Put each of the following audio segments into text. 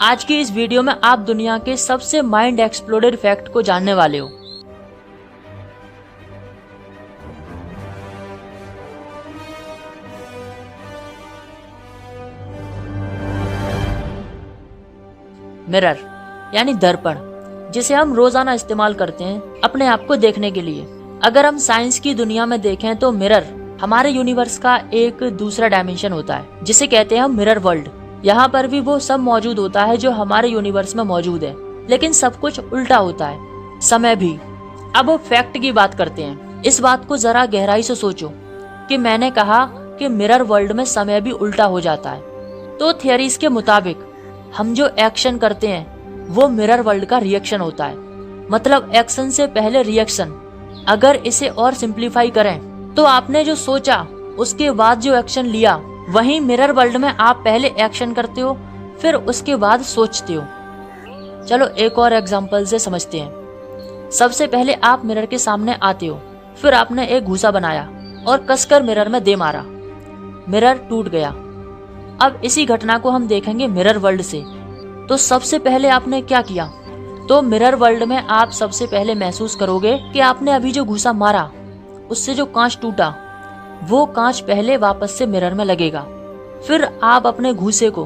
आज की इस वीडियो में आप दुनिया के सबसे माइंड एक्सप्लोडेड फैक्ट को जानने वाले हो। मिरर यानी दर्पण, जिसे हम रोजाना इस्तेमाल करते हैं अपने आप को देखने के लिए। अगर हम साइंस की दुनिया में देखें तो मिरर हमारे यूनिवर्स का एक दूसरा डायमेंशन होता है, जिसे कहते हैं हम मिरर वर्ल्ड। यहाँ पर भी वो सब मौजूद होता है जो हमारे यूनिवर्स में मौजूद है, लेकिन सब कुछ उल्टा होता है, समय भी। अब वो फैक्ट की बात करते हैं। इस बात को जरा गहराई से सोचो कि मैंने कहा कि मिरर वर्ल्ड में समय भी उल्टा हो जाता है। तो थियरीज के मुताबिक हम जो एक्शन करते हैं वो मिरर वर्ल्ड का रिएक्शन होता है, मतलब एक्शन से पहले रिएक्शन। अगर इसे और सिंप्लीफाई करें तो आपने जो सोचा उसके बाद जो एक्शन लिया, वहीं मिरर वर्ल्ड में आप पहले एक्शन करते हो फिर उसके बाद सोचते हो। चलो एक और एग्जांपल से समझते हैं। सबसे पहले आप मिरर के सामने आते हो, फिर आपने एक घूसा बनाया और कसकर मिरर में दे मारा, मिरर टूट गया। अब इसी घटना को हम देखेंगे मिरर वर्ल्ड से। तो सबसे पहले आपने क्या किया? तो मिरर वर्ल्ड में आप सबसे पहले महसूस करोगे कि आपने अभी जो घूसा मारा उससे जो कांच टूटा, वो कांच पहले वापस से मिरर में लगेगा। फिर आप अपने घूसे को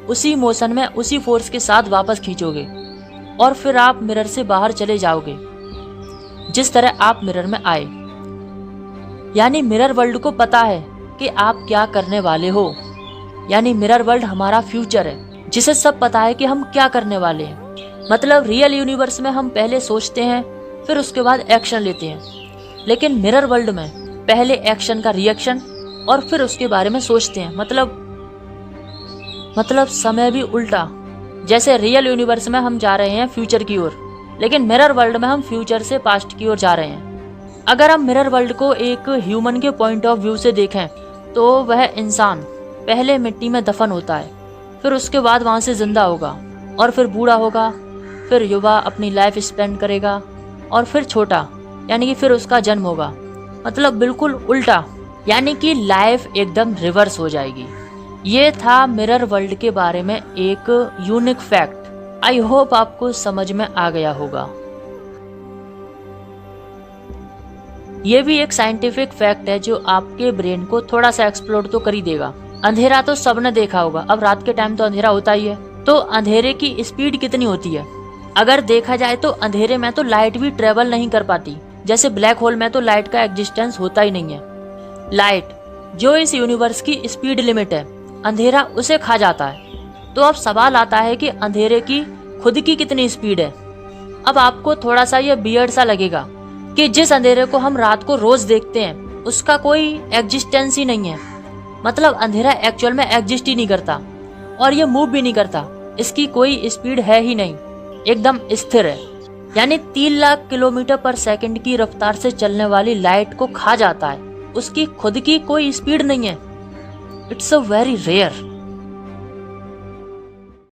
उसी मोशन में उसी फोर्स के साथ वापस खींचोगे और फिर आप मिरर से बाहर चले जाओगे जिस तरह आप मिरर में आए। यानी मिरर वर्ल्ड को पता है कि आप क्या करने वाले हो। यानी मिरर वर्ल्ड हमारा फ्यूचर है, जिसे सब पता है कि हम क्या करने वाले हैं। मतलब रियल यूनिवर्स में हम पहले सोचते हैं फिर उसके बाद एक्शन लेते हैं, लेकिन मिरर वर्ल्ड में पहले एक्शन का रिएक्शन और फिर उसके बारे में सोचते हैं। मतलब समय भी उल्टा। जैसे रियल यूनिवर्स में हम जा रहे हैं फ्यूचर की ओर, लेकिन मिरर वर्ल्ड में हम फ्यूचर से पास्ट की ओर जा रहे हैं। अगर हम मिरर वर्ल्ड को एक ह्यूमन के पॉइंट ऑफ व्यू से देखें तो वह इंसान पहले मिट्टी में दफन होता है, फिर उसके बाद वहां से जिंदा होगा और फिर बूढ़ा होगा, फिर युवा अपनी लाइफ स्पेंड करेगा और फिर छोटा, यानी कि फिर उसका जन्म होगा। मतलब बिल्कुल उल्टा, यानी कि लाइफ एकदम रिवर्स हो जाएगी। ये था मिरर वर्ल्ड के बारे में एक यूनिक फैक्ट। आई होप आपको समझ में आ गया होगा। ये भी एक साइंटिफिक फैक्ट है जो आपके ब्रेन को थोड़ा सा एक्सप्लोर तो कर ही देगा। अंधेरा तो सबने देखा होगा, अब रात के टाइम तो अंधेरा होता ही है। तो अंधेरे की स्पीड कितनी होती है? अगर देखा जाए तो अंधेरे में तो लाइट भी ट्रेवल नहीं कर पाती। जैसे ब्लैक होल में तो लाइट का एग्जिस्टेंस होता ही नहीं है। लाइट जो इस यूनिवर्स की स्पीड लिमिट है, अंधेरा उसे खा जाता है। तो अब सवाल आता है कि अंधेरे की खुद की कितनी स्पीड है। अब आपको थोड़ा सा ये वियर्ड सा लगेगा कि जिस अंधेरे को हम रात को रोज देखते हैं उसका कोई एग्जिस्टेंस ही नहीं है। मतलब अंधेरा एक्चुअल में एग्जिस्ट ही नहीं करता और ये मूव भी नहीं करता, इसकी कोई स्पीड है ही नहीं, एकदम स्थिर है। यानी 3 लाख किलोमीटर पर सेकंड की रफ्तार से चलने वाली लाइट को खा जाता है, उसकी खुद की कोई स्पीड नहीं है। It's a very rare.